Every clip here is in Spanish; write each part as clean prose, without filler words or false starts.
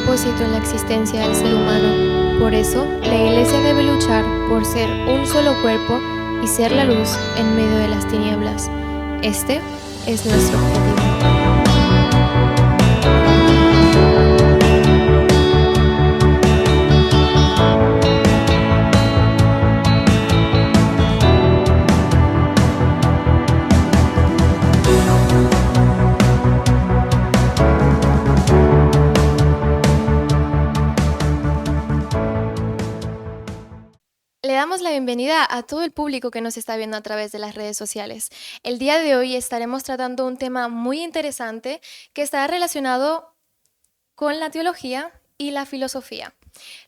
propósito en la existencia del ser humano. Por eso, la Iglesia debe luchar por ser un solo cuerpo y ser la luz en medio de las tinieblas. Este es nuestro objetivo. Le damos la bienvenida a todo el público que nos está viendo a través de las redes sociales. El día de hoy estaremos tratando un tema muy interesante que está relacionado con la teología y la filosofía.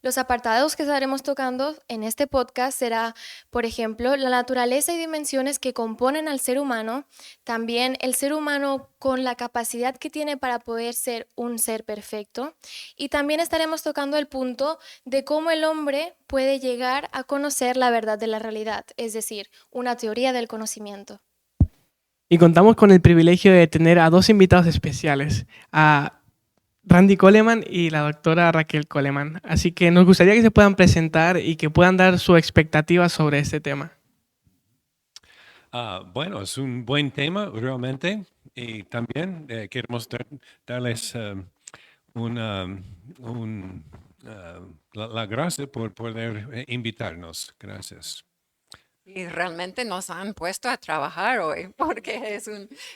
Los apartados que estaremos tocando en este podcast será, por ejemplo, la naturaleza y dimensiones que componen al ser humano, también el ser humano con la capacidad que tiene para poder ser un ser perfecto, y también estaremos tocando el punto de cómo el hombre puede llegar a conocer la verdad de la realidad, es decir, una teoría del conocimiento. Y contamos con el privilegio de tener a dos invitados especiales, a Randy Coleman y la doctora Raquel Coleman. Así que nos gustaría que se puedan presentar y que puedan dar su expectativa sobre este tema. Bueno, es un buen tema realmente y también queremos darles la gracia por poder invitarnos. Gracias. Y realmente nos han puesto a trabajar hoy porque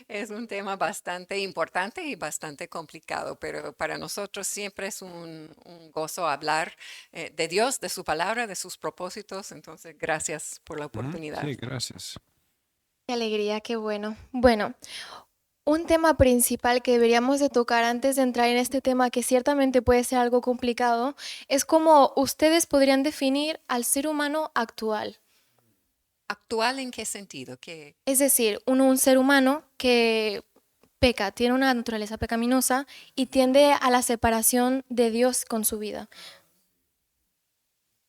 es un tema bastante importante y bastante complicado, pero para nosotros siempre es un gozo hablar de Dios, de su palabra, de sus propósitos. Entonces, gracias por la oportunidad. Sí, gracias. Qué alegría, qué bueno. Bueno, un tema principal que deberíamos de tocar antes de entrar en este tema, que ciertamente puede ser algo complicado, es cómo ustedes podrían definir al ser humano actual. ¿Actual en qué sentido? Es decir, un ser humano que peca, tiene una naturaleza pecaminosa y tiende a la separación de Dios con su vida.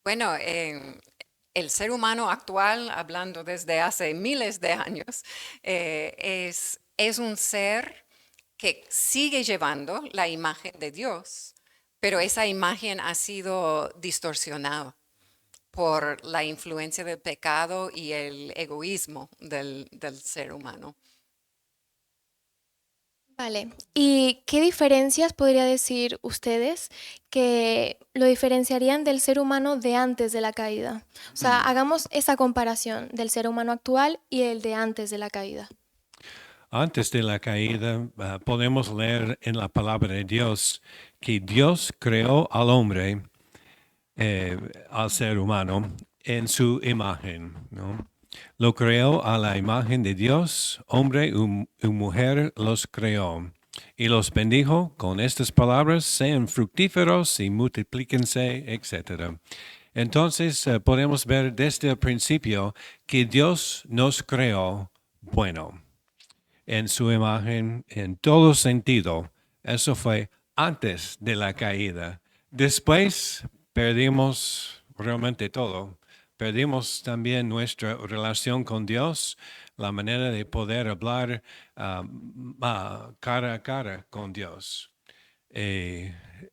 Bueno, el ser humano actual, hablando desde hace miles de años, es un ser que sigue llevando la imagen de Dios, pero esa imagen ha sido distorsionada por la influencia del pecado y el egoísmo del ser humano. Vale, ¿y qué diferencias podría decir ustedes que lo diferenciarían del ser humano de antes de la caída? O sea, hagamos esa comparación del ser humano actual y el de antes de la caída. Antes de la caída, podemos leer en la palabra de Dios que Dios creó al hombre, al ser humano, en su imagen, ¿no? Lo creó a la imagen de Dios, hombre y mujer los creó. Y los bendijo con estas palabras: sean fructíferos y multiplíquense, etc. Entonces podemos ver desde el principio que Dios nos creó bueno, en su imagen, en todo sentido. Eso fue antes de la caída. Después perdimos realmente todo. Perdimos también nuestra relación con Dios, la manera de poder hablar cara a cara con Dios.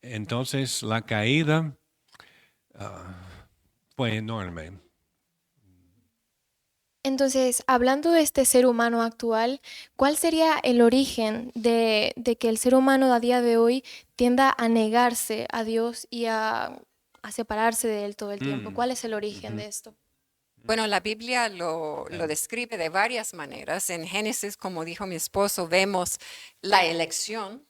Entonces la caída fue enorme. Entonces, hablando de este ser humano actual, ¿cuál sería el origen de que el ser humano a día de hoy tienda a negarse a Dios y a separarse de él todo el tiempo? ¿Cuál es el origen de esto? Bueno, la Biblia lo describe de varias maneras. En Génesis, como dijo mi esposo, vemos la elección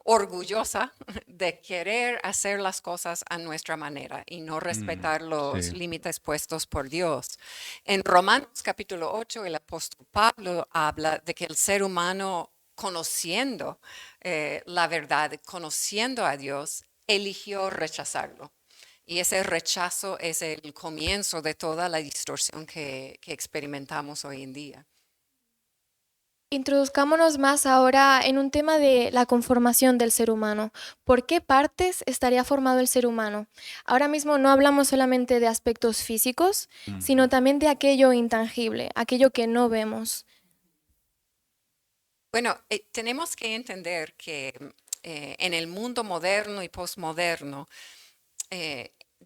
orgullosa de querer hacer las cosas a nuestra manera y no respetar los sí. límites puestos por Dios. En Romanos capítulo 8, el apóstol Pablo habla de que el ser humano, conociendo la verdad, conociendo a Dios, eligió rechazarlo. Y ese rechazo es el comienzo de toda la distorsión que experimentamos hoy en día. Introduzcámonos más ahora en un tema de la conformación del ser humano. ¿Por qué partes estaría formado el ser humano? Ahora mismo no hablamos solamente de aspectos físicos, sino también de aquello intangible, aquello que no vemos. Bueno, tenemos que entender que en el mundo moderno y postmoderno,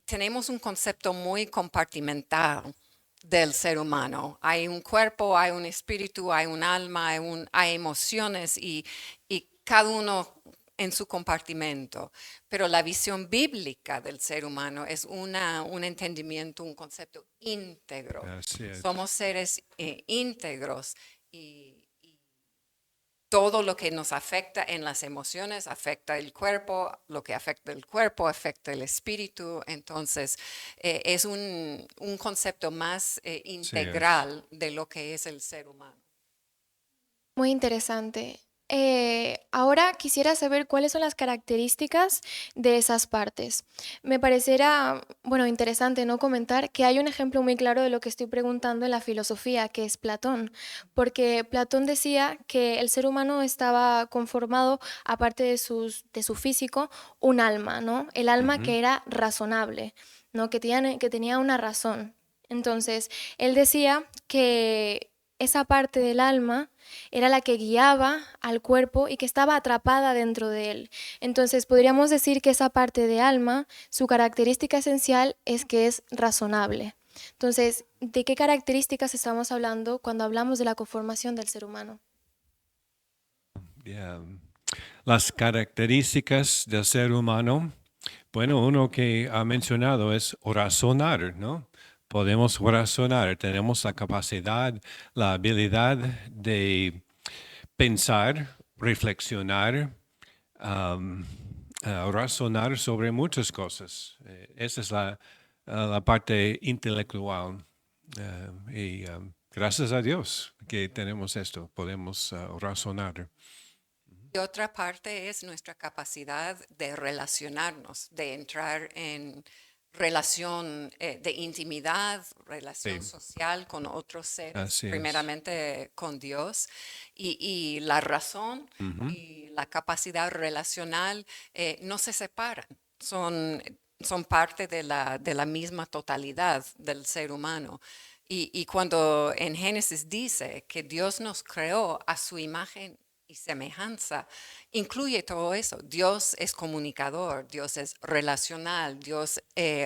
tenemos un concepto muy compartimentado del ser humano. Hay un cuerpo, hay un espíritu, hay un alma, hay emociones y cada uno en su compartimento. Pero la visión bíblica del ser humano es un entendimiento, un concepto íntegro. Así es. Somos seres íntegros y todo lo que nos afecta en las emociones afecta el cuerpo, lo que afecta el cuerpo afecta el espíritu. Entonces, es un concepto más integral de lo que es el ser humano. Muy interesante. Ahora quisiera saber cuáles son las características de esas partes. Me pareciera, bueno, interesante no comentar que hay un ejemplo muy claro de lo que estoy preguntando en la filosofía, que es Platón, porque Platón decía que el ser humano estaba conformado, aparte de su físico, un alma, ¿no? El alma que era razonable, ¿no? Que tenía una razón. Entonces, él decía que esa parte del alma era la que guiaba al cuerpo y que estaba atrapada dentro de él. Entonces podríamos decir que esa parte de alma, su característica esencial es que es razonable. Entonces, ¿de qué características estamos hablando cuando hablamos de la conformación del ser humano? Yeah. Las características del ser humano, bueno, uno que ha mencionado es razonar, ¿no? Podemos razonar, tenemos la capacidad, la habilidad de pensar, reflexionar, razonar sobre muchas cosas. Esa es la parte intelectual. Gracias a Dios que tenemos esto, podemos razonar. Y otra parte es nuestra capacidad de relacionarnos, de entrar en relación de intimidad, relación Sí. social con otros seres, Así es. primeramente con Dios. Y la razón y la capacidad relacional no se separan, son parte de la misma totalidad del ser humano. Y cuando en Génesis dice que Dios nos creó a su imagen y semejanza, incluye todo eso. Dios es comunicador, Dios es relacional, Dios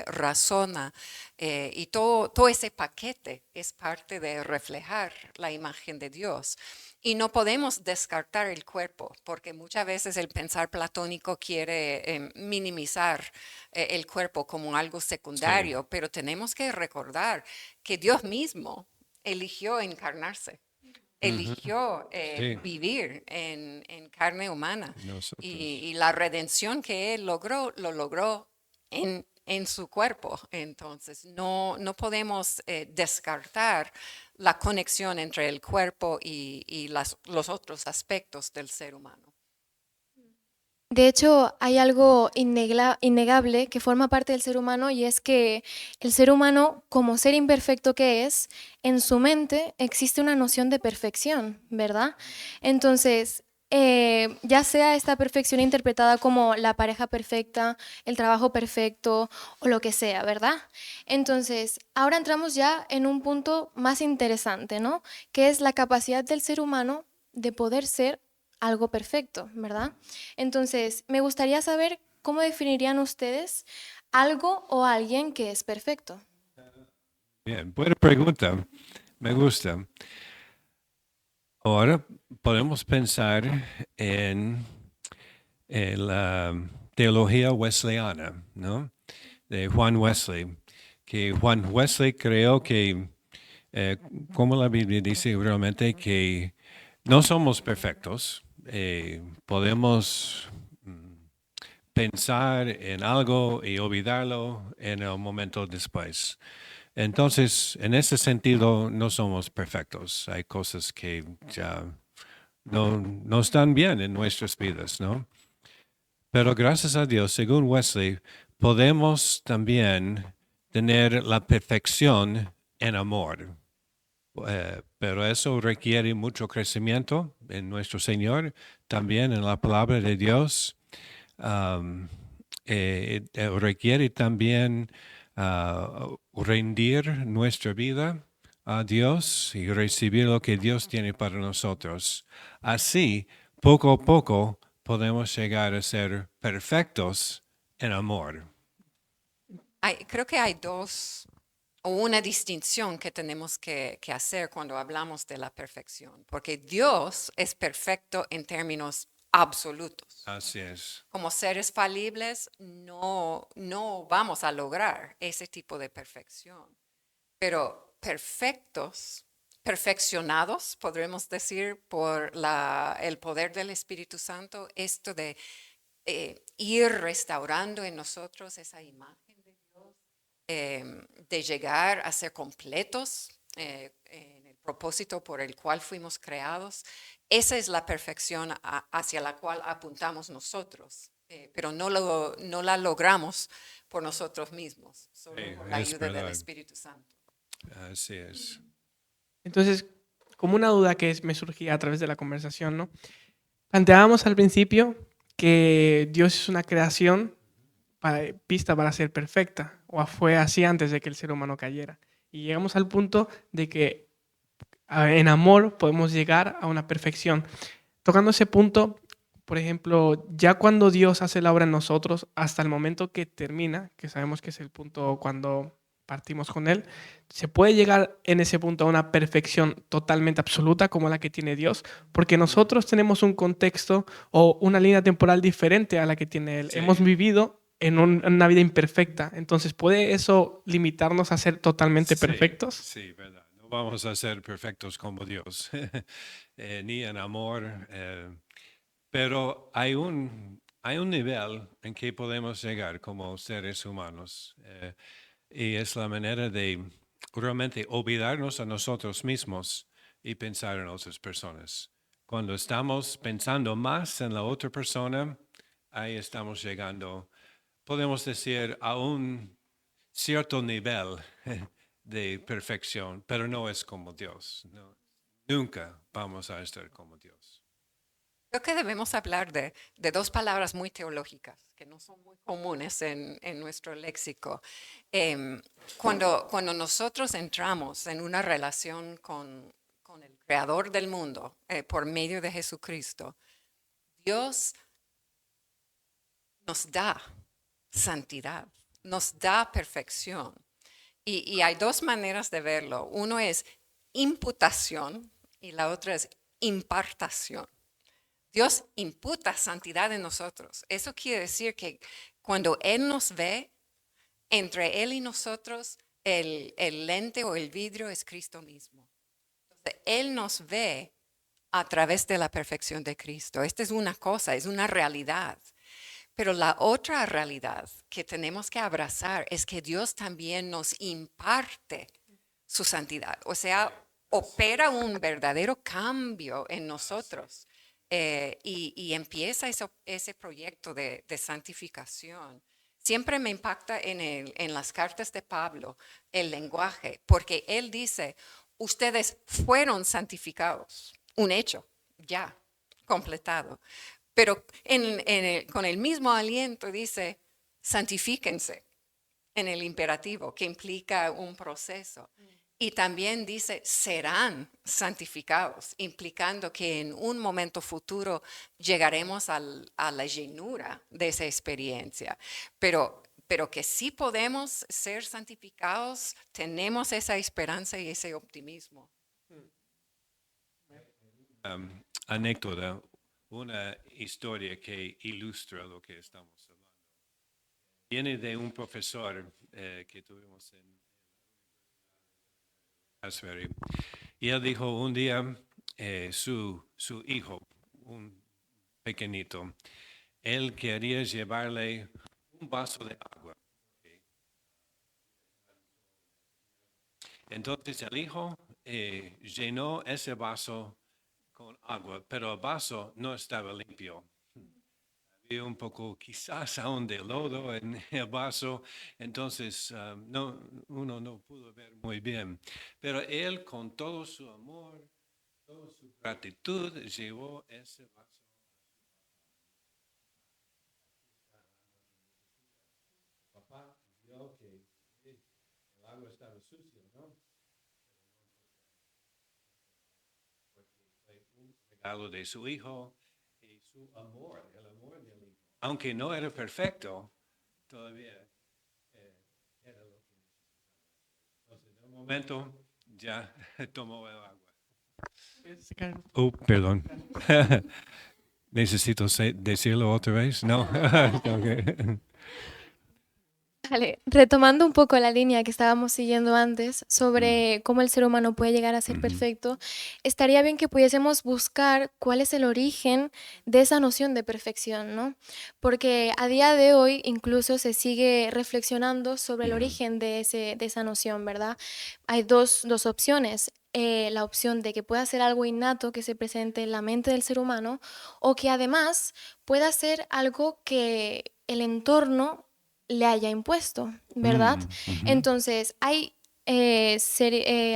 razona y todo ese paquete es parte de reflejar la imagen de Dios. Y no podemos descartar el cuerpo, porque muchas veces el pensar platónico quiere minimizar el cuerpo como algo secundario, pero tenemos que recordar que Dios mismo eligió encarnarse. Eligió Sí. vivir en carne humana Nosotros. y la redención que Él logró, lo logró en su cuerpo. Entonces, no podemos descartar la conexión entre el cuerpo y los otros aspectos del ser humano. De hecho, hay algo innegable que forma parte del ser humano y es que el ser humano, como ser imperfecto que es, en su mente existe una noción de perfección, ¿verdad? Entonces, ya sea esta perfección interpretada como la pareja perfecta, el trabajo perfecto o lo que sea, ¿verdad? Entonces, ahora entramos ya en un punto más interesante, ¿no? Que es la capacidad del ser humano de poder ser algo perfecto, ¿verdad? Entonces, me gustaría saber cómo definirían ustedes algo o alguien que es perfecto. Bien, buena pregunta. Me gusta. Ahora podemos pensar en la teología wesleyana, ¿no? De Juan Wesley, que Juan Wesley creo que, como la Biblia dice realmente, que no somos perfectos, podemos pensar en algo y olvidarlo en el momento después. Entonces, en ese sentido, no somos perfectos. Hay cosas que ya no están bien en nuestras vidas, ¿no? Pero gracias a Dios, según Wesley, podemos también tener la perfección en amor. Pero eso requiere mucho crecimiento en nuestro Señor, también en la palabra de Dios. Requiere también rendir nuestra vida a Dios y recibir lo que Dios tiene para nosotros. Así, poco a poco, podemos llegar a ser perfectos en amor. Creo que hay o una distinción que tenemos que hacer cuando hablamos de la perfección, porque Dios es perfecto en términos absolutos. Así es. Como seres falibles no vamos a lograr ese tipo de perfección, pero perfeccionados, podremos decir, por el poder del Espíritu Santo, esto de ir restaurando en nosotros esa imagen de Dios, de llegar a ser completos en el propósito por el cual fuimos creados. Esa es la perfección hacia la cual apuntamos nosotros, pero no la logramos por nosotros mismos, solo Sí, por la es ayuda del verdad. Espíritu Santo. Así es. Entonces, como una duda me surgía a través de la conversación, ¿no? Planteábamos al principio que Dios es una creación vista para ser perfecta, o fue así antes de que el ser humano cayera. Y llegamos al punto de que en amor podemos llegar a una perfección. Tocando ese punto, por ejemplo, ya cuando Dios hace la obra en nosotros, hasta el momento que termina, que sabemos que es el punto cuando partimos con Él, se puede llegar en ese punto a una perfección totalmente absoluta como la que tiene Dios, porque nosotros tenemos un contexto o una línea temporal diferente a la que tiene Él. Sí. Hemos vivido en una vida imperfecta, entonces ¿puede eso limitarnos a ser totalmente perfectos? Sí, verdad. No vamos a ser perfectos como Dios, ni en amor, pero hay un nivel en que podemos llegar como seres humanos, y es la manera de realmente olvidarnos a nosotros mismos y pensar en otras personas. Cuando estamos pensando más en la otra persona, ahí estamos llegando, podemos decir, a un cierto nivel de perfección, pero no es como Dios. No, nunca vamos a estar como Dios. Creo que debemos hablar de dos palabras muy teológicas que no son muy comunes en nuestro léxico. Cuando nosotros entramos en una relación con el Creador del mundo por medio de Jesucristo, Dios nos da santidad, nos da perfección. Y hay dos maneras de verlo. Uno es imputación y la otra es impartación. Dios imputa santidad en nosotros. Eso quiere decir que cuando Él nos ve, entre Él y nosotros, el lente o el vidrio es Cristo mismo. Entonces, Él nos ve a través de la perfección de Cristo. Esta es una cosa, es una realidad. Pero la otra realidad que tenemos que abrazar es que Dios también nos imparte su santidad. O sea, opera un verdadero cambio en nosotros. Y empieza ese proyecto de santificación. Siempre me impacta en las cartas de Pablo el lenguaje, porque él dice, ustedes fueron santificados, un hecho, ya, completado. Pero con el mismo aliento dice, santifíquense en el imperativo, que implica un proceso. Y también dice, serán santificados, implicando que en un momento futuro llegaremos a la llenura de esa experiencia. Pero que sí podemos ser santificados, tenemos esa esperanza y ese optimismo. Anécdota, una historia que ilustra lo que estamos hablando. Viene de un profesor que tuvimos en Asbury. Y él dijo un día, su hijo, un pequeñito, él quería llevarle un vaso de agua. Entonces el hijo llenó ese vaso con agua, pero el vaso no estaba limpio. Había un poco quizás aún de lodo en el vaso, entonces uno no pudo ver muy bien. Pero él con todo su amor, toda su gratitud, llevó ese vaso. Papá vio que el agua estaba sucia, ¿no? Fue un regalo de su hijo y su Aunque no era perfecto, todavía era lo que necesitaba. Entonces, en un momento ya tomó el agua. Perdón. ¿Necesito decirlo otra vez? No. Ok. Vale, retomando un poco la línea que estábamos siguiendo antes sobre cómo el ser humano puede llegar a ser perfecto, estaría bien que pudiésemos buscar cuál es el origen de esa noción de perfección, ¿no? Porque a día de hoy incluso se sigue reflexionando sobre el origen de esa noción, ¿verdad? Hay dos opciones. La opción de que pueda ser algo innato que se presente en la mente del ser humano o que además pueda ser algo que el entorno le haya impuesto, ¿verdad? Ujú. Entonces, hay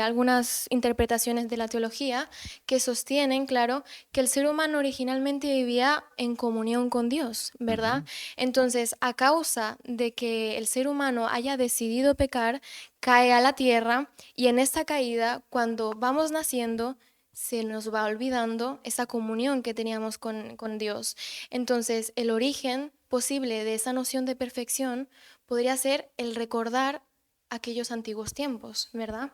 algunas interpretaciones de la teología que sostienen, claro, que el ser humano originalmente vivía en comunión con Dios, ¿verdad? Entonces, a causa de que el ser humano haya decidido pecar, cae a la tierra y en esta caída, cuando vamos naciendo, se nos va olvidando esa comunión que teníamos con Dios. Entonces, el origen posible de esa noción de perfección podría ser el recordar aquellos antiguos tiempos, ¿verdad?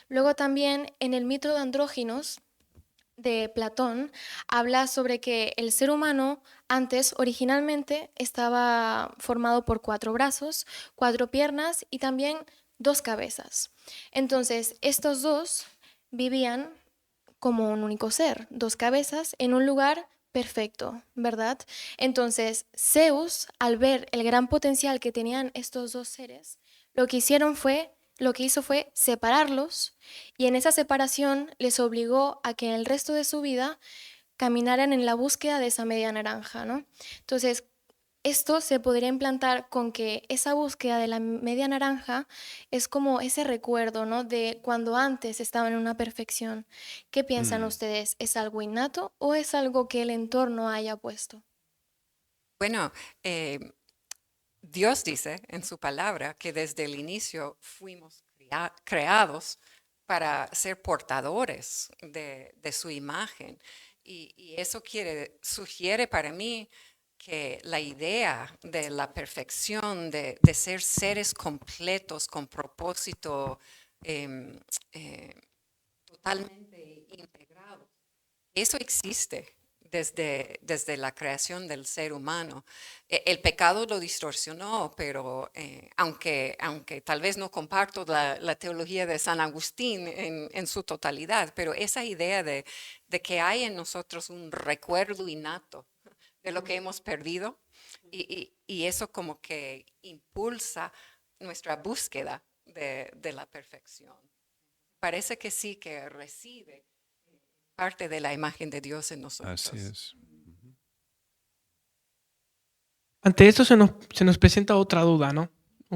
Luego también en el mito de Andróginos de Platón habla sobre que el ser humano antes originalmente estaba formado por 4 brazos, 4 piernas y también 2 cabezas. Entonces, estos dos vivían como un único ser, 2 cabezas en un lugar perfecto, ¿verdad? Entonces, Zeus, al ver el gran potencial que tenían estos 2 seres, lo que hizo fue separarlos y en esa separación les obligó a que en el resto de su vida caminaran en la búsqueda de esa media naranja, ¿no? Entonces, esto se podría implantar con que esa búsqueda de la media naranja es como ese recuerdo, ¿no? De cuando antes estaban en una perfección. ¿Qué piensan Mm. ustedes? ¿Es algo innato o es algo que el entorno haya puesto? Bueno, Dios dice en su palabra que desde el inicio fuimos creados para ser portadores de su imagen. Y eso sugiere para mí que la idea de la perfección, de ser seres completos con propósito em, eh, totalmente integrados, eso existe desde la creación del ser humano. El pecado lo distorsionó, pero aunque tal vez no comparto la teología de San Agustín en su totalidad, pero esa idea de que hay en nosotros un recuerdo innato de lo que hemos perdido y eso como que impulsa nuestra búsqueda de la perfección. Parece que sí, que recibe parte de la imagen de Dios en Así nosotros. es. Ante esto se nos presenta otra duda, ¿no?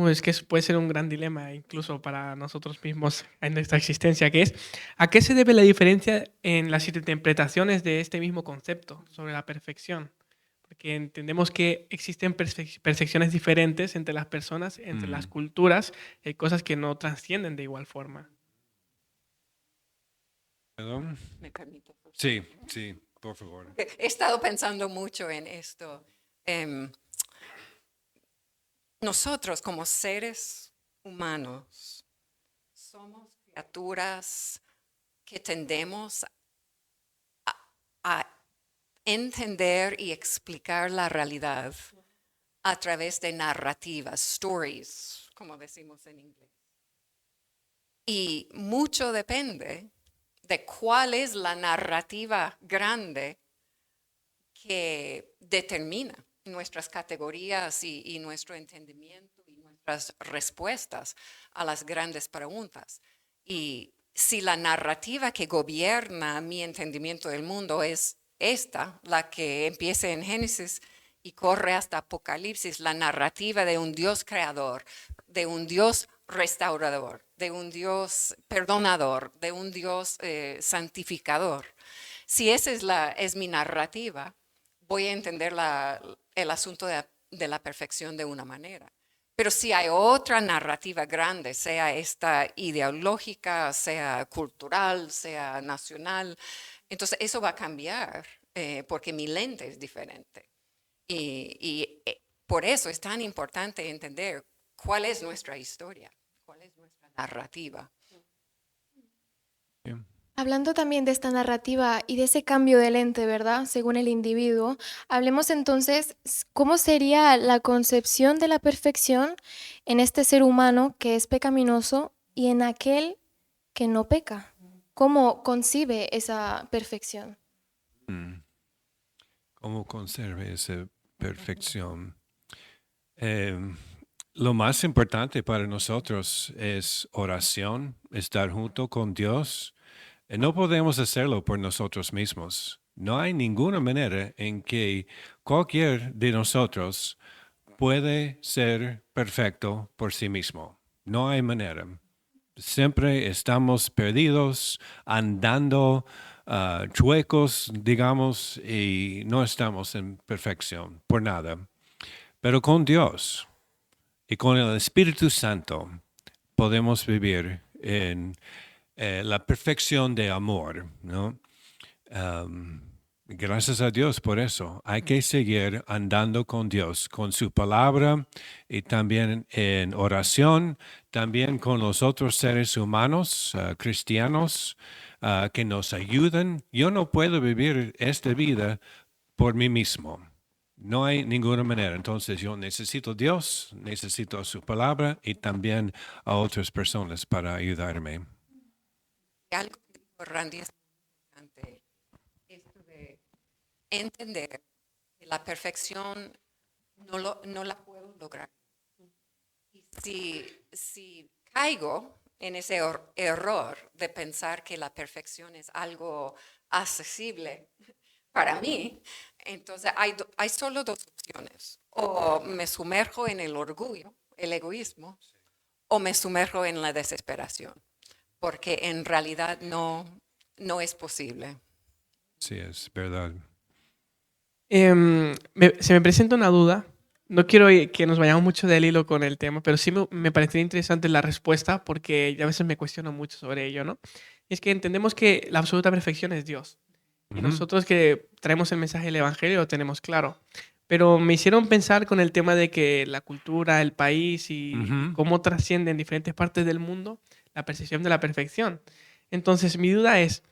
Es que puede ser un gran dilema incluso para nosotros mismos en nuestra existencia, que es ¿a qué se debe la diferencia en las interpretaciones de este mismo concepto sobre la perfección? Porque entendemos que existen percepciones diferentes entre las personas, entre las culturas, hay cosas que no trascienden de igual forma. ¿Perdón? ¿Me permite? Sí, sí, por favor. He estado pensando mucho en esto. Em, Nosotros como seres humanos somos criaturas que tendemos a entender y explicar la realidad a través de narrativas, stories, como decimos en inglés. Y mucho depende de cuál es la narrativa grande que determina nuestras categorías y nuestro entendimiento y nuestras respuestas a las grandes preguntas. Y si la narrativa que gobierna mi entendimiento del mundo es esta, la que empieza en Génesis y corre hasta Apocalipsis, la narrativa de un Dios creador, de un Dios restaurador, de un Dios perdonador, de un Dios santificador. Si esa es mi narrativa, voy a entender el asunto de la perfección de una manera. Pero si hay otra narrativa grande, sea esta ideológica, sea cultural, sea nacional, entonces eso va a cambiar porque mi lente es diferente. Por eso es tan importante entender cuál es nuestra historia, cuál es nuestra narrativa. Yeah. Hablando también de esta narrativa y de ese cambio de lente, ¿verdad? Según el individuo, hablemos entonces cómo sería la concepción de la perfección en este ser humano que es pecaminoso y en aquel que no peca. ¿Cómo concibe esa perfección? ¿Cómo conserve esa perfección? Lo más importante para nosotros es oración, estar junto con Dios. No podemos hacerlo por nosotros mismos. No hay ninguna manera en que cualquier de nosotros puede ser perfecto por sí mismo. No hay manera. Siempre estamos perdidos, andando chuecos, digamos, y no estamos en perfección por nada. Pero con Dios y con el Espíritu Santo podemos vivir en la perfección de amor, ¿no? Gracias a Dios por eso. Hay que seguir andando con Dios, con su palabra y también en oración, también con los otros seres humanos, cristianos, que nos ayudan. Yo no puedo vivir esta vida por mí mismo. No hay ninguna manera. Entonces yo necesito a Dios, necesito su palabra y también a otras personas para ayudarme. Algo que dijo Randy es importante, esto de entender que la perfección no la puedo lograr. Y si caigo en ese error de pensar que la perfección es algo accesible para mí, entonces hay solo dos opciones. O me sumerjo en el orgullo, el egoísmo, o me sumerjo en la desesperación, porque en realidad no es posible. Sí, es verdad. Se me presenta una duda. No quiero que nos vayamos mucho del hilo con el tema, pero sí me pareció interesante la respuesta porque a veces me cuestiono mucho sobre ello, ¿no? Y es que entendemos que la absoluta perfección es Dios. Y Ujú. nosotros que traemos el mensaje del Evangelio lo tenemos claro. Pero me hicieron pensar con el tema de que la cultura, el país y Ujú. cómo trasciende en diferentes partes del mundo la percepción de la perfección. Entonces, mi duda es,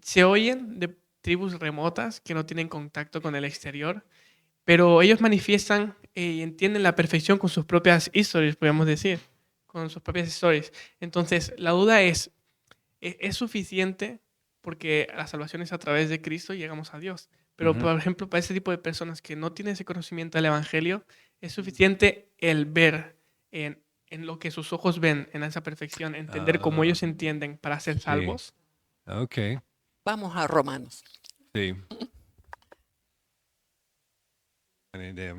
se oyen de tribus remotas que no tienen contacto con el exterior, pero ellos manifiestan y entienden la perfección con sus propias historias, podríamos decir, con sus propias stories. Entonces, la duda ¿es suficiente? Porque la salvación es a través de Cristo y llegamos a Dios. Pero, Ujú. por ejemplo, para ese tipo de personas que no tienen ese conocimiento del Evangelio, ¿es suficiente el ver en lo que sus ojos ven, en esa perfección, entender cómo Ah, ellos entienden para ser sí. salvos? Ok. Vamos a Romanos. Sí. Buena idea.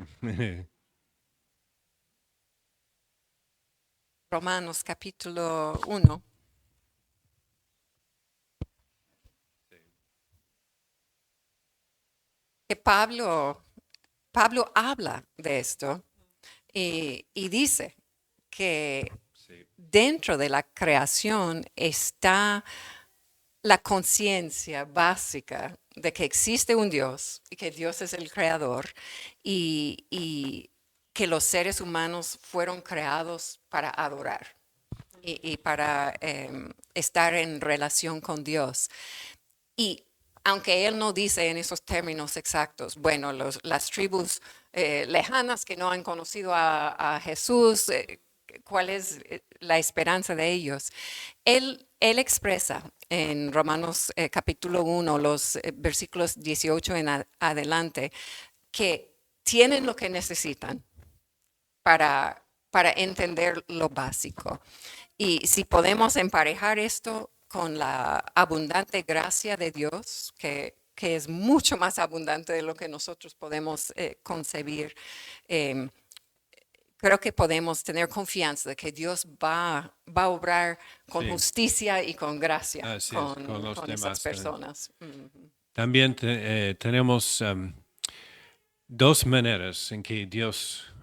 Romanos capítulo 1. Que Pablo habla de esto y dice que Sí. dentro de la creación está la conciencia básica de que existe un Dios y que Dios es el creador y que los seres humanos fueron creados para adorar y para estar en relación con Dios. Y aunque él no dice en esos términos exactos, bueno, las tribus lejanas que no han conocido a Jesús, cuál es la esperanza de ellos, él expresa en Romanos capítulo 1, los versículos 18 en adelante, que tienen lo que necesitan para entender lo básico. Y si podemos emparejar esto con la abundante gracia de Dios, que es mucho más abundante de lo que nosotros podemos concebir, eh, creo que podemos tener confianza de que Dios va a obrar con Sí. justicia y con gracia Así es, con los con esas demás también. personas. Ujú. También tenemos dos maneras en que Dios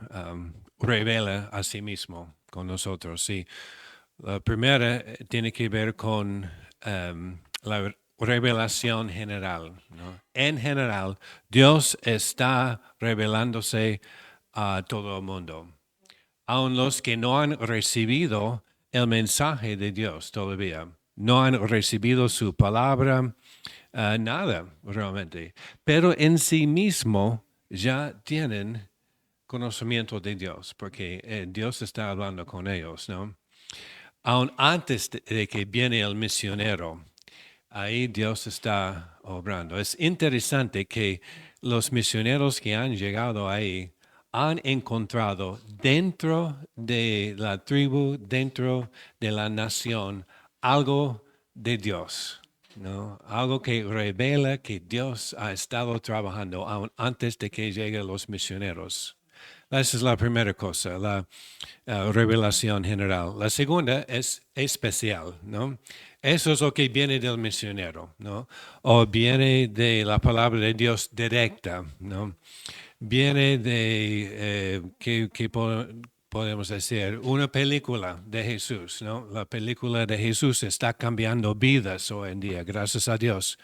revela a sí mismo con nosotros. Sí. La primera tiene que ver con la revelación general, ¿no? En general, Dios está revelándose a todo el mundo. Aun los que no han recibido el mensaje de Dios todavía, no han recibido su palabra, nada realmente, pero en sí mismo ya tienen conocimiento de Dios, porque Dios está hablando con ellos, ¿no? Aun antes de que viene el misionero, ahí Dios está obrando. Es interesante que los misioneros que han llegado ahí han encontrado dentro de la tribu, dentro de la nación, algo de Dios, ¿no? Algo que revela que Dios ha estado trabajando aún antes de que lleguen los misioneros. Esa es la primera cosa, la revelación general. La segunda es especial, ¿no? Eso es lo que viene del misionero, ¿no? O viene de la palabra de Dios directa, ¿no? Viene de, ¿qué podemos decir? Una película de Jesús, ¿no? La película de Jesús está cambiando vidas hoy en día, gracias a Dios.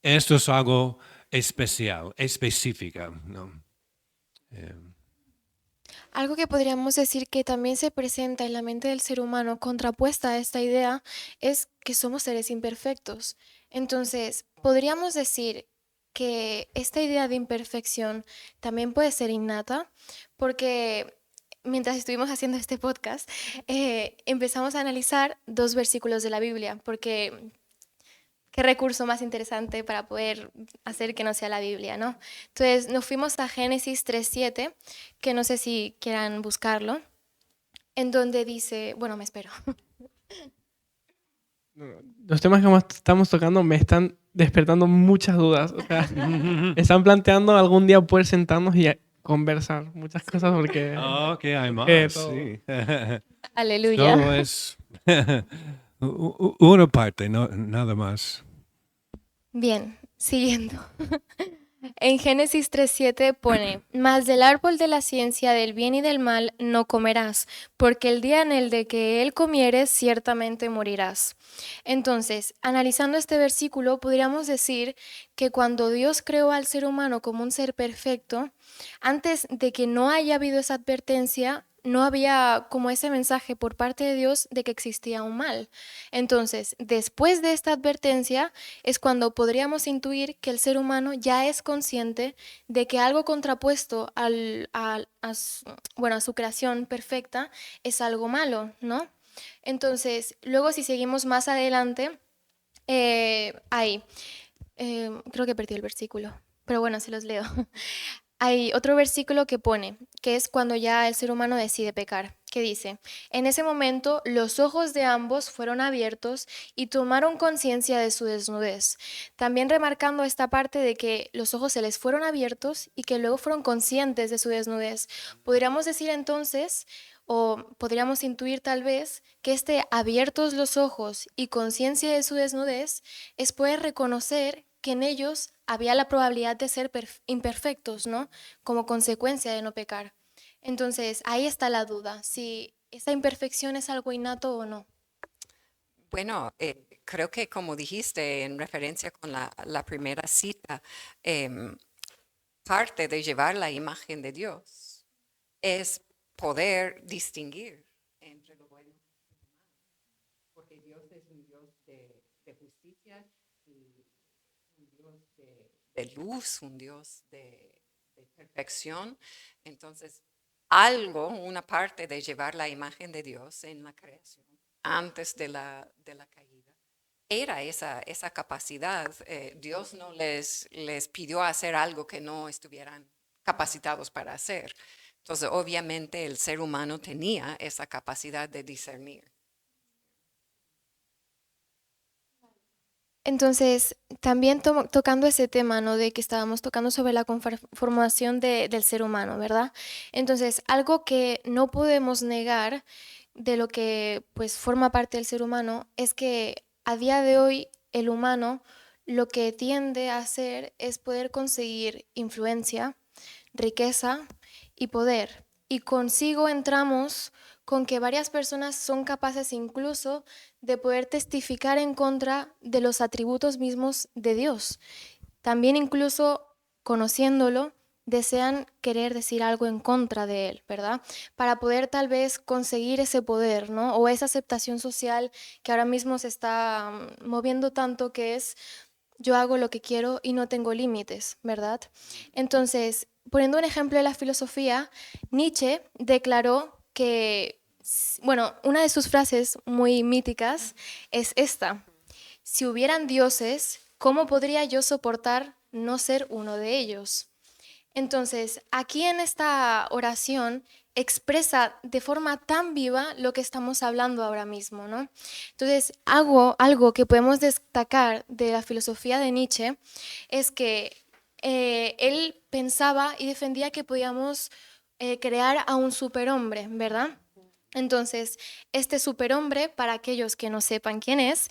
Esto es algo especial, específica, ¿no? Algo que podríamos decir que también se presenta en la mente del ser humano contrapuesta a esta idea es que somos seres imperfectos. Entonces, podríamos decir que esta idea de imperfección también puede ser innata, porque mientras estuvimos haciendo este podcast, empezamos a analizar dos versículos de la Biblia, porque qué recurso más interesante para poder hacer que no sea la Biblia, ¿no? Entonces nos fuimos a Génesis 3:7, que no sé si quieran buscarlo, en donde dice, bueno, me espero. Los temas que estamos tocando me están despertando muchas dudas. O sea, me están planteando algún día poder sentarnos y conversar muchas cosas porque... Ok, hay más, todo. sí. Aleluya. Solo es una parte, no, nada más. Bien, siguiendo. En Génesis 3:7 pone, mas del árbol de la ciencia del bien y del mal no comerás, porque el día en el de que él comieres ciertamente morirás. Entonces, analizando este versículo, podríamos decir que cuando Dios creó al ser humano como un ser perfecto, antes de que no haya habido esa advertencia, no había como ese mensaje por parte de Dios de que existía un mal. Entonces, después de esta advertencia, es cuando podríamos intuir que el ser humano ya es consciente de que algo contrapuesto a su creación perfecta es algo malo, ¿no? Entonces, luego si seguimos más adelante, creo que perdí el versículo, pero bueno, se los leo. Hay otro versículo que pone, que es cuando ya el ser humano decide pecar, que dice, en ese momento los ojos de ambos fueron abiertos y tomaron conciencia de su desnudez. También remarcando esta parte de que los ojos se les fueron abiertos y que luego fueron conscientes de su desnudez. Podríamos decir entonces, o podríamos intuir tal vez, que este abiertos los ojos y conciencia de su desnudez es poder reconocer que en ellos había la probabilidad de ser imperfectos, ¿no? Como consecuencia de no pecar. Entonces, ahí está la duda, si esa imperfección es algo innato o no. Bueno, creo que como dijiste en referencia con la primera cita, parte de llevar la imagen de Dios es poder distinguir entre lo bueno y lo malo, porque Dios es un Dios de justicia y un Dios de luz, un Dios de perfección. Entonces, una parte de llevar la imagen de Dios en la creación, antes de la caída, era esa capacidad. Dios no les pidió hacer algo que no estuvieran capacitados para hacer. Entonces, obviamente, el ser humano tenía esa capacidad de discernir. Entonces, también tocando ese tema, ¿no? De que estábamos tocando sobre la conformación del ser humano, ¿verdad? Entonces, algo que no podemos negar de lo que pues forma parte del ser humano es que a día de hoy el humano lo que tiende a hacer es poder conseguir influencia, riqueza y poder. Y consigo entramos con que varias personas son capaces incluso de poder testificar en contra de los atributos mismos de Dios. También incluso conociéndolo, desean querer decir algo en contra de él, ¿verdad? Para poder tal vez conseguir ese poder, ¿no? O esa aceptación social que ahora mismo se está moviendo tanto, que es yo hago lo que quiero y no tengo límites, ¿verdad? Entonces, poniendo un ejemplo de la filosofía, Nietzsche declaró que, bueno, una de sus frases muy míticas es esta: si hubieran dioses, ¿cómo podría yo soportar no ser uno de ellos? Entonces, aquí en esta oración expresa de forma tan viva lo que estamos hablando ahora mismo, ¿no? Entonces, algo que podemos destacar de la filosofía de Nietzsche es que él pensaba y defendía que podíamos crear a un superhombre, ¿verdad? Entonces, este superhombre, para aquellos que no sepan quién es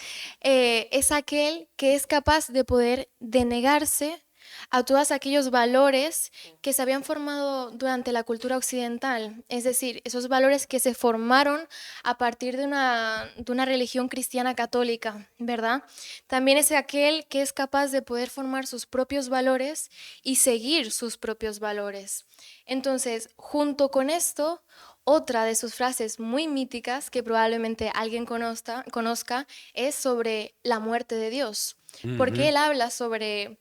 aquel que es capaz de poder denegarse a todos aquellos valores que se habían formado durante la cultura occidental, es decir, esos valores que se formaron a partir de una religión cristiana católica, ¿verdad? También es aquel que es capaz de poder formar sus propios valores y seguir sus propios valores. Entonces, junto con esto, otra de sus frases muy míticas que probablemente alguien conozca es sobre la muerte de Dios, porque él habla sobre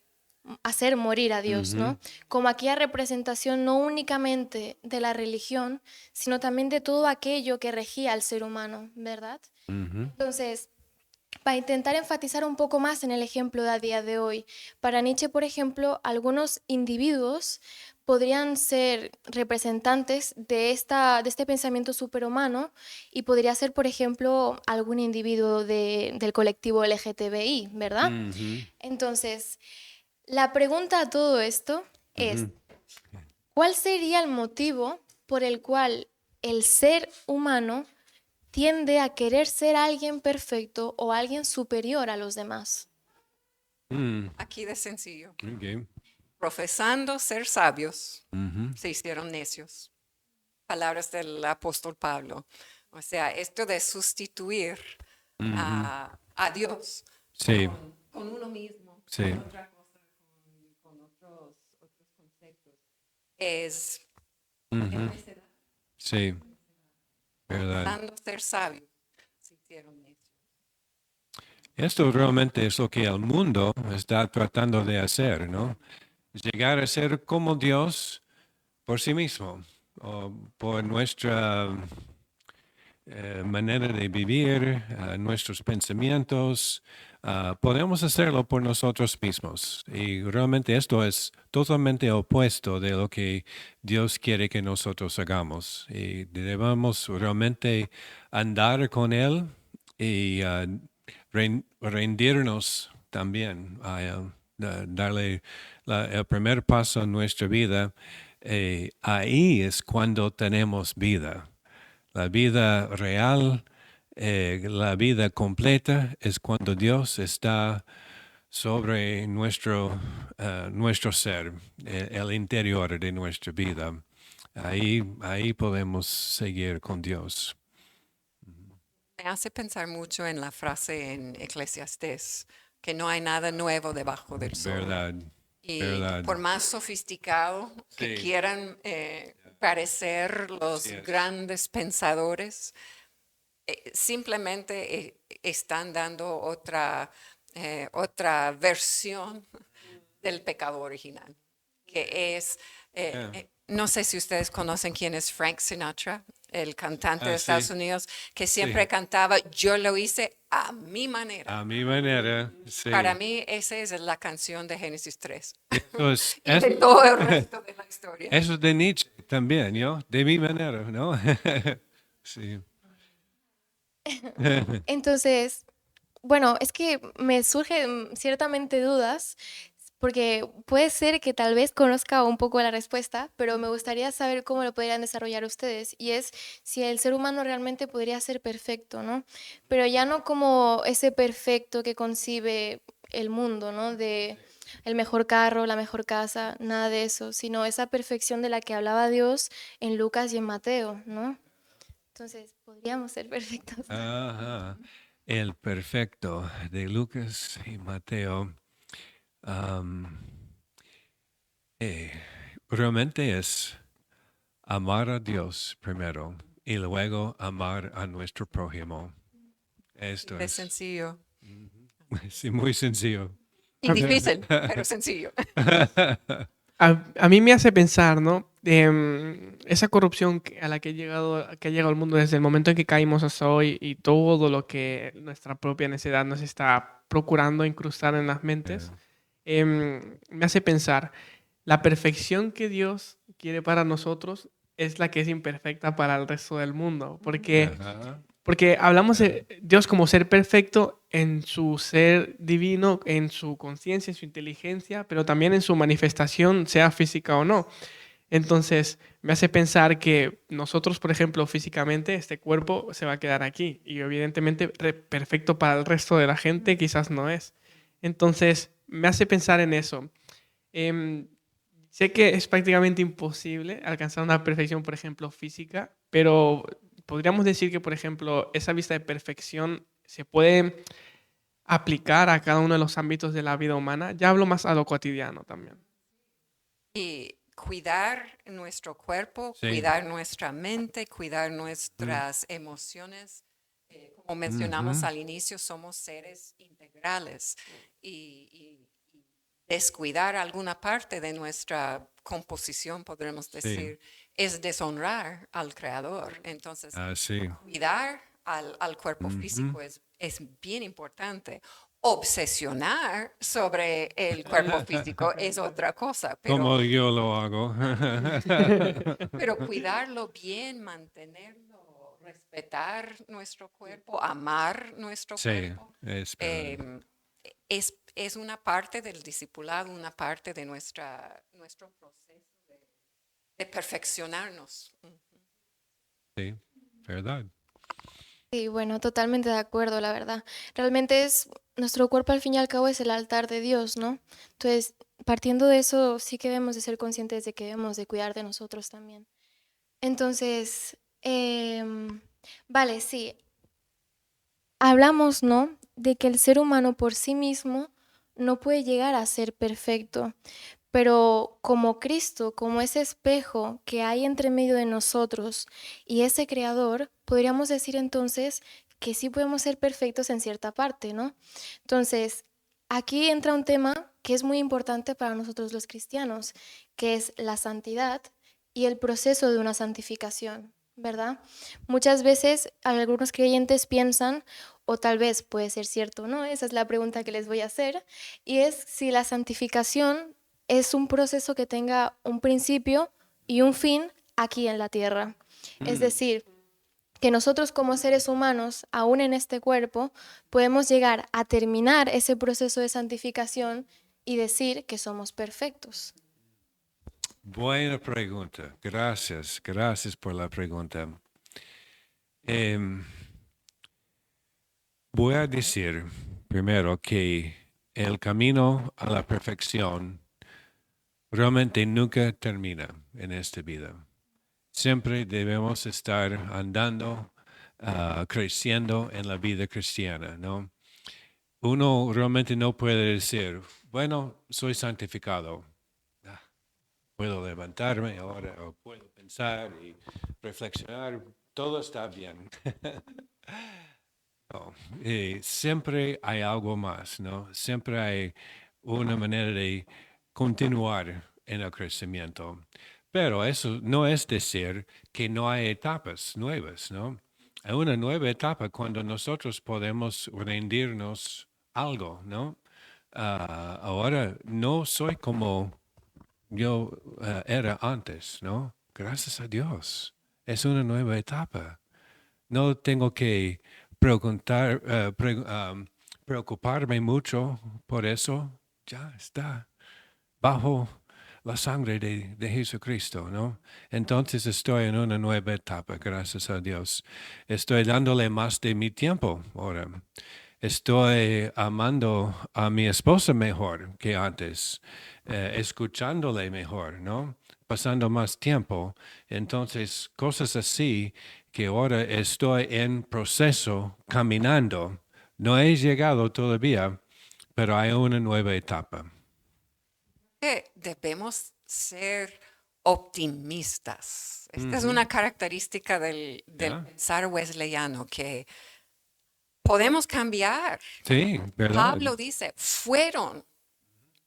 hacer morir a Dios, ¿no? Como aquella representación no únicamente de la religión, sino también de todo aquello que regía al ser humano, ¿verdad? Entonces, para intentar enfatizar un poco más en el ejemplo de a día de hoy, para Nietzsche, por ejemplo, algunos individuos podrían ser representantes de este pensamiento superhumano y podría ser, por ejemplo, algún individuo del colectivo LGTBI, ¿verdad? Entonces, la pregunta a todo esto es, ¿cuál sería el motivo por el cual el ser humano tiende a querer ser alguien perfecto o alguien superior a los demás? Aquí de sencillo. Okay. Profesando ser sabios, se hicieron necios. Palabras del apóstol Pablo. O sea, esto de sustituir a Dios Sí, con uno mismo, sí, con otra cosa, con otros conceptos, es necedad. sí, verdad. Profesando ser sabios, se hicieron necios. Esto realmente es lo que el mundo está tratando de hacer, ¿no? Llegar a ser como Dios por sí mismo, o por nuestra manera de vivir, nuestros pensamientos. Podemos hacerlo por nosotros mismos. Y realmente esto es totalmente opuesto de lo que Dios quiere que nosotros hagamos. Y debemos realmente andar con Él y rendirnos también a Él, darle el primer paso en nuestra vida. Ahí es cuando tenemos vida. La vida real, la vida completa es cuando Dios está sobre nuestro ser, el interior de nuestra vida. Ahí podemos seguir con Dios. Me hace pensar mucho en la frase en Eclesiastés, que no hay nada nuevo debajo del sol. Verdad, Y verdad. por más sofisticado que Sí. quieran parecer los Así es. grandes pensadores, simplemente están dando otra versión del pecado original, que es, no sé si ustedes conocen quién es Frank Sinatra, el cantante de sí. Estados Unidos, que siempre cantaba, yo lo hice a mi manera. A mi manera, sí. Para mí, esa es la canción de Génesis 3 Entonces, y de todo el resto de la historia. eso es de Nietzsche también, ¿no? De mi manera, ¿no? Sí. Entonces, bueno, es que me surgen ciertamente dudas, porque puede ser que tal vez conozca un poco la respuesta, pero me gustaría saber cómo lo podrían desarrollar ustedes, y es si el ser humano realmente podría ser perfecto, ¿no? Pero ya no como ese perfecto que concibe el mundo, ¿no? De el mejor carro, la mejor casa, nada de eso, sino esa perfección de la que hablaba Dios en Lucas y en Mateo, ¿no? Entonces, podríamos ser perfectos. Ajá. El perfecto de Lucas y Mateo. am, eh, realmente es amar a Dios primero y luego amar a nuestro prójimo. Esto Es es sencillo sí, muy sencillo. y difícil, pero sencillo. A mí me hace pensar, ¿no? Esa corrupción a la que ha llegado el mundo desde el momento en que caímos hasta hoy y todo lo que nuestra propia necedad nos está procurando incrustar en las mentes, me hace pensar, la perfección que Dios quiere para nosotros es la que es imperfecta para el resto del mundo, porque Ajá. porque hablamos de Dios como ser perfecto en su ser divino, en su conciencia, en su inteligencia, pero también en su manifestación, sea física o no. Entonces, me hace pensar que nosotros, por ejemplo, físicamente, este cuerpo se va a quedar aquí y evidentemente perfecto para el resto de la gente quizás no es. Entonces, me hace pensar en eso. Em, Sé que es prácticamente imposible alcanzar una perfección, por ejemplo, física, pero podríamos decir que, por ejemplo, esa vista de perfección se puede aplicar a cada uno de los ámbitos de la vida humana. Ya hablo más a lo cotidiano también. Y cuidar nuestro cuerpo, Sí. cuidar nuestra mente, cuidar Mm. nuestras emociones. Como mencionamos Ujú. al inicio, somos seres integrales y descuidar alguna parte de nuestra composición, podremos Sí. decir, es deshonrar al Creador. Entonces, Así. cuidar al cuerpo físico es bien importante. Obsesionar sobre el cuerpo físico es otra cosa, Como yo lo hago. pero cuidarlo bien, mantenerlo, respetar nuestro cuerpo, amar nuestro Sí, cuerpo, es verdad. es una parte del discipulado, una parte de nuestro proceso de perfeccionarnos. Sí, verdad. Sí, bueno, totalmente de acuerdo, la verdad. Realmente nuestro cuerpo al fin y al cabo es el altar de Dios, ¿no? Entonces, partiendo de eso, sí que debemos de ser conscientes de que debemos de cuidar de nosotros también. Entonces, vale, sí, hablamos, ¿no? De que el ser humano por sí mismo no puede llegar a ser perfecto, pero como Cristo, como ese espejo que hay entre medio de nosotros y ese creador, podríamos decir entonces que sí podemos ser perfectos en cierta parte, ¿no? Entonces, aquí entra un tema que es muy importante para nosotros los cristianos, que es la santidad y el proceso de una santificación, ¿verdad? Muchas veces algunos creyentes piensan, o tal vez puede ser cierto, ¿no? Esa es la pregunta que les voy a hacer, y es si la santificación es un proceso que tenga un principio y un fin aquí en la tierra. Es decir, que nosotros como seres humanos, aún en este cuerpo, podemos llegar a terminar ese proceso de santificación y decir que somos perfectos. Buena pregunta. Gracias, gracias por la pregunta. Em, Voy a decir primero que el camino a la perfección realmente nunca termina en esta vida. Siempre debemos estar andando, creciendo en la vida cristiana, ¿no? Uno realmente no puede decir, bueno, soy santificado. Ah, puedo levantarme ahora, o puedo pensar y reflexionar, todo está bien. No, siempre hay algo más, ¿no? Siempre hay una manera de continuar en el crecimiento. Pero eso no es decir que no hay etapas nuevas, ¿no? Hay una nueva etapa cuando nosotros podemos rendirnos algo, ¿no? Ahora no soy como yo era antes, ¿no? Gracias a Dios. Es una nueva etapa. No tengo que preocuparme mucho por eso. Ya está bajo la sangre de Jesucristo, ¿no? Entonces estoy en una nueva etapa, gracias a Dios. Estoy dándole más de mi tiempo ahora. Estoy amando a mi esposa mejor que antes, escuchándole mejor, ¿no? Pasando más tiempo. Entonces, cosas así que ahora estoy en proceso, caminando. No he llegado todavía, pero hay una nueva etapa. Que debemos ser optimistas. Esta es una característica del Ya. pensar wesleyano, que podemos cambiar. Sí, ¿verdad? Pablo dice, fueron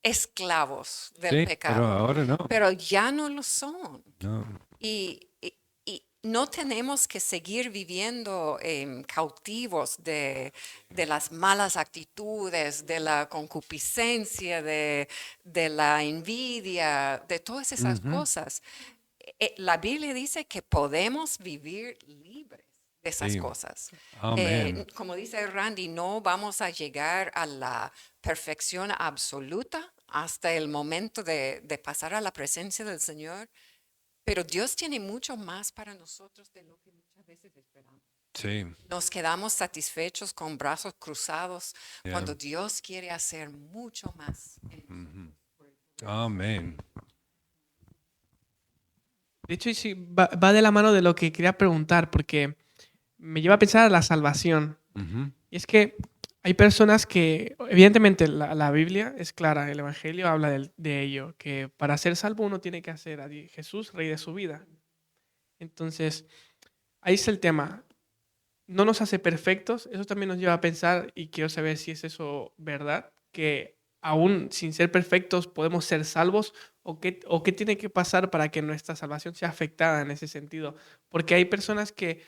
esclavos del Sí, pero pecado, ahora no. pero ya no lo son. No. Y no tenemos que seguir viviendo cautivos de las malas actitudes, de la concupiscencia, de la envidia, de todas esas cosas. La Biblia dice que podemos vivir libres de esas Sí. cosas. Amén. Como dice Randy, no vamos a llegar a la perfección absoluta hasta el momento de pasar a la presencia del Señor, pero Dios tiene mucho más para nosotros de lo que muchas veces esperamos. Sí. Nos quedamos satisfechos con brazos cruzados Yeah. cuando Dios quiere hacer mucho más. Amén. De hecho, y sí, va de la mano de lo que quería preguntar, porque me lleva a pensar a la salvación. Ujú. Y es que hay personas que, evidentemente, la Biblia es clara, el Evangelio habla de ello, que para ser salvo uno tiene que hacer a Jesús rey de su vida. Entonces, ahí es el tema. No nos hace perfectos, eso también nos lleva a pensar, y quiero saber si es eso verdad, que aún sin ser perfectos podemos ser salvos, o qué tiene que pasar para que nuestra salvación sea afectada en ese sentido. Porque hay personas que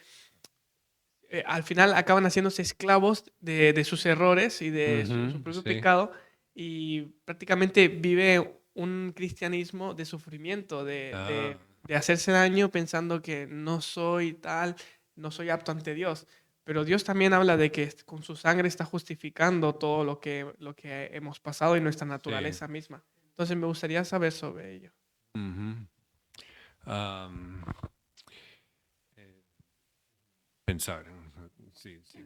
al final acaban haciéndose esclavos de sus errores y de su propio Sí. pecado, y prácticamente vive un cristianismo de sufrimiento, de hacerse daño pensando que no soy tal, no soy apto ante Dios. Pero Dios también habla de que con su sangre está justificando todo lo que hemos pasado y nuestra naturaleza misma. Entonces me gustaría saber sobre ello. Ujú. Am, pensar. Sí, sí.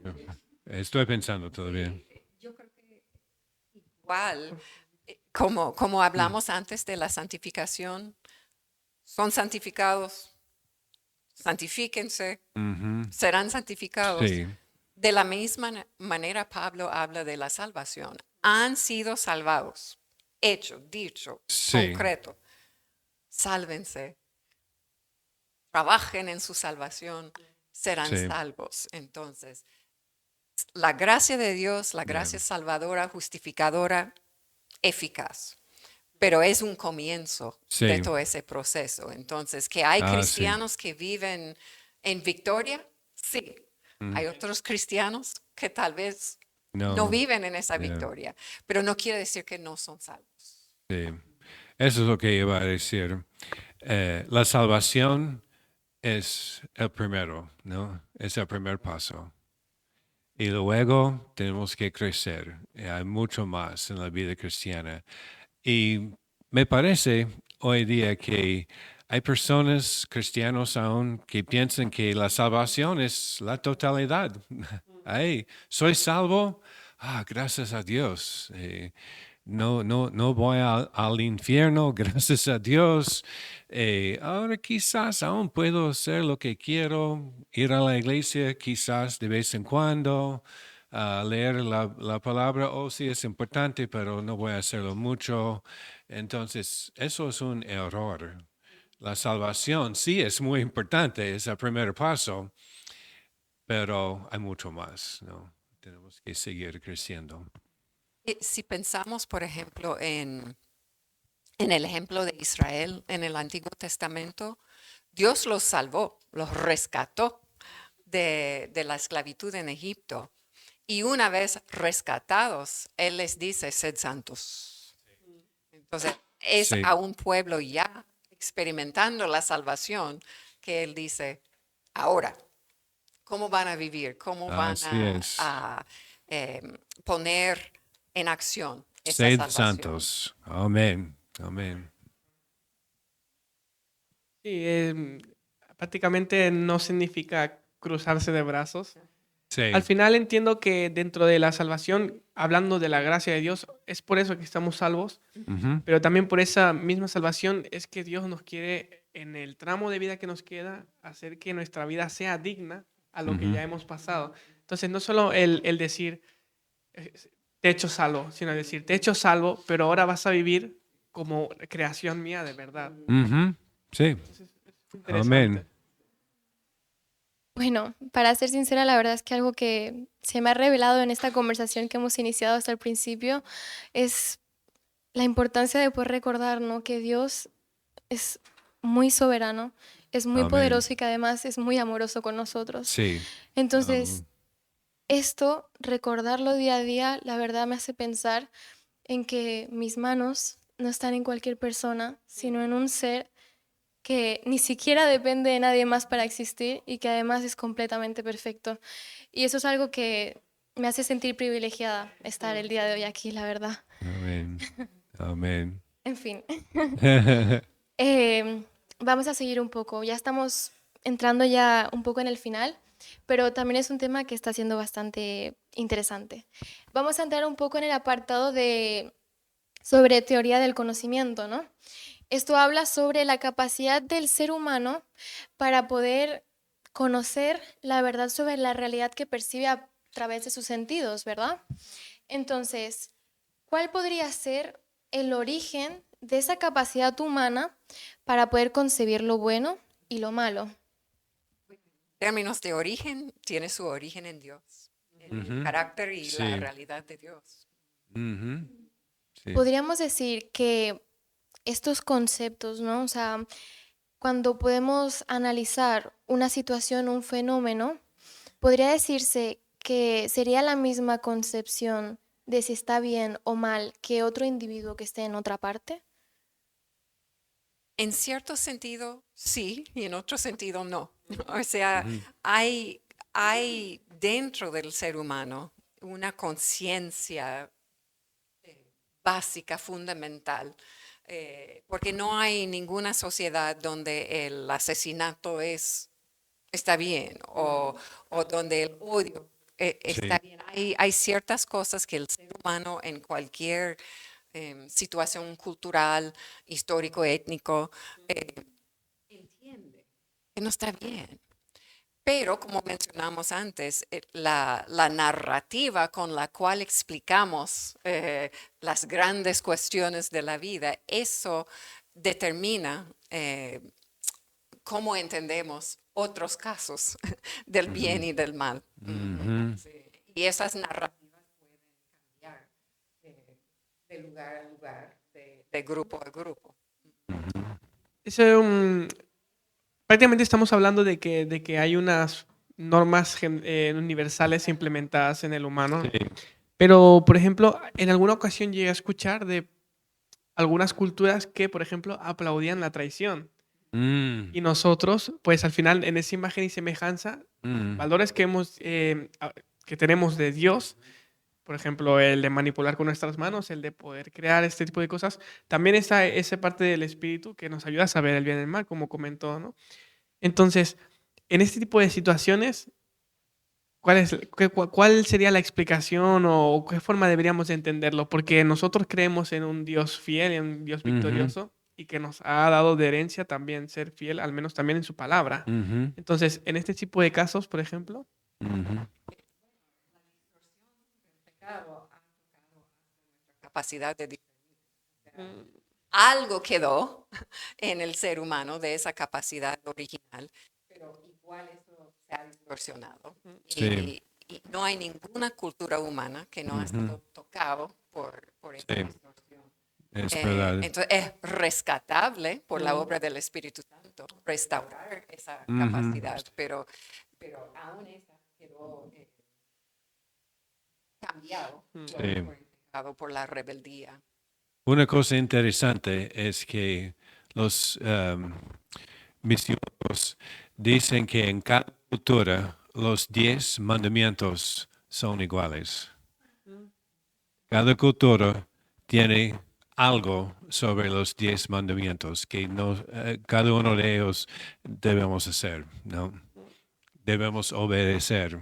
Estoy pensando todavía. Yo creo que igual, como hablamos antes de la santificación, son santificados, santifíquense, Ujú. serán santificados. Sí. De la misma manera, Pablo habla de la salvación. Han sido salvados. Hecho, dicho, Sí. concreto. Sálvense. Trabajen en su salvación. Serán Sí. salvos. Entonces, la gracia de Dios, la gracia salvadora, justificadora, eficaz. Pero es un comienzo de Sí. todo ese proceso. Entonces, que hay Sí. cristianos que viven en victoria, sí. Hay otros cristianos que tal vez no viven en esa Yeah. victoria, pero no quiere decir que no son salvos. Sí. Eso es lo que iba a decir. La salvación es el primero, ¿no? Es el primer paso. Y luego tenemos que crecer. Hay mucho más en la vida cristiana. Y me parece hoy día que hay personas, cristianos aún, que piensan que la salvación es la totalidad. Ay, soy salvo. Gracias a Dios. No voy al infierno, gracias a Dios. Ahora quizás aún puedo hacer lo que quiero, ir a la iglesia quizás de vez en cuando, leer la palabra, sí es importante, pero no voy a hacerlo mucho. Entonces, eso es un error. La salvación sí es muy importante, es el primer paso, pero hay mucho más, ¿no? Tenemos que seguir creciendo. Si pensamos, por ejemplo, en el ejemplo de Israel en el Antiguo Testamento, Dios los salvó, los rescató de la esclavitud en Egipto. Y una vez rescatados, Él les dice, sed santos. Entonces, es Sí. a un pueblo ya experimentando la salvación que Él dice, ahora, ¿cómo van a vivir? ¿Cómo van Así es. a poner en acción esa Sed salvación? santos. Amén. Amén. Sí, prácticamente no significa cruzarse de brazos. Sí. Al final entiendo que dentro de la salvación, hablando de la gracia de Dios, es por eso que estamos salvos, Ujú. pero también por esa misma salvación es que Dios nos quiere en el tramo de vida que nos queda, hacer que nuestra vida sea digna a lo que ya hemos pasado. Entonces, no solo el decir, te he hecho salvo, sino decir, te he hecho salvo, pero ahora vas a vivir como creación mía de verdad. Ujú. Sí. Entonces, es interesante. Amén. Bueno, para ser sincera, la verdad es que algo que se me ha revelado en esta conversación que hemos iniciado hasta el principio es la importancia de poder recordar, ¿no?, que Dios es muy soberano, es muy Amén. poderoso y que además es muy amoroso con nosotros. Sí. Entonces, esto, recordarlo día a día, la verdad me hace pensar en que mis manos no están en cualquier persona, sino en un ser que ni siquiera depende de nadie más para existir y que además es completamente perfecto. Y eso es algo que me hace sentir privilegiada estar el día de hoy aquí, la verdad. Amén. Amén. En fin, vamos a seguir un poco. Ya estamos entrando ya un poco en el final, pero también es un tema que está siendo bastante interesante. Vamos a entrar un poco en el apartado de sobre teoría del conocimiento, ¿no? Esto habla sobre la capacidad del ser humano para poder conocer la verdad sobre la realidad que percibe a través de sus sentidos, ¿verdad? Entonces, ¿cuál podría ser el origen de esa capacidad humana para poder concebir lo bueno y lo malo? En términos de origen, tiene su origen en Dios, en el carácter y Sí. la realidad de Dios. Ujú. Sí. Podríamos decir que estos conceptos, ¿no? O sea, cuando podemos analizar una situación, un fenómeno, podría decirse que sería la misma concepción de si está bien o mal que otro individuo que esté en otra parte. En cierto sentido, sí, y en otro sentido, no. O sea, hay dentro del ser humano una conciencia básica, fundamental, porque no hay ninguna sociedad donde el asesinato está bien o donde el odio está Sí. bien. Hay ciertas cosas que el ser humano en cualquier situación cultural, histórico, étnico, entiende que no está bien. Pero, como mencionamos antes, la narrativa con la cual explicamos las grandes cuestiones de la vida, eso determina cómo entendemos otros casos del bien y del mal. Sí. Y esas narrativas pueden cambiar de lugar a lugar, de grupo a grupo. Eso, prácticamente estamos hablando de que hay unas normas universales implementadas en el humano. Sí. Pero, por ejemplo, en alguna ocasión llegué a escuchar de algunas culturas que, por ejemplo, aplaudían la traición. Mm. Y nosotros, pues al final, en esa imagen y semejanza, valores que que tenemos de Dios, por ejemplo, el de manipular con nuestras manos, el de poder crear este tipo de cosas, también está esa parte del espíritu que nos ayuda a saber el bien y el mal, como comentó, ¿no? Entonces, en este tipo de situaciones, ¿cuál sería la explicación o qué forma deberíamos de entenderlo? Porque nosotros creemos en un Dios fiel, en un Dios victorioso y que nos ha dado de herencia también ser fiel, al menos también en su palabra. Ujú. Entonces, en este tipo de casos, por ejemplo, Ujú. Capacidad de algo quedó en el ser humano de esa capacidad original, pero igual eso se ha distorsionado. Sí. Y no hay ninguna cultura humana que no ha sido tocado por esa Sí. distorsión. Es verdad. Entonces es rescatable por la obra del Espíritu Santo restaurar esa capacidad, pero aún esa quedó cambiado por la rebeldía. Una cosa interesante es que los misioneros dicen que en cada cultura los 10 mandamientos son iguales. Cada cultura tiene algo sobre los 10 mandamientos que cada uno de ellos debemos hacer, ¿no? Debemos obedecer,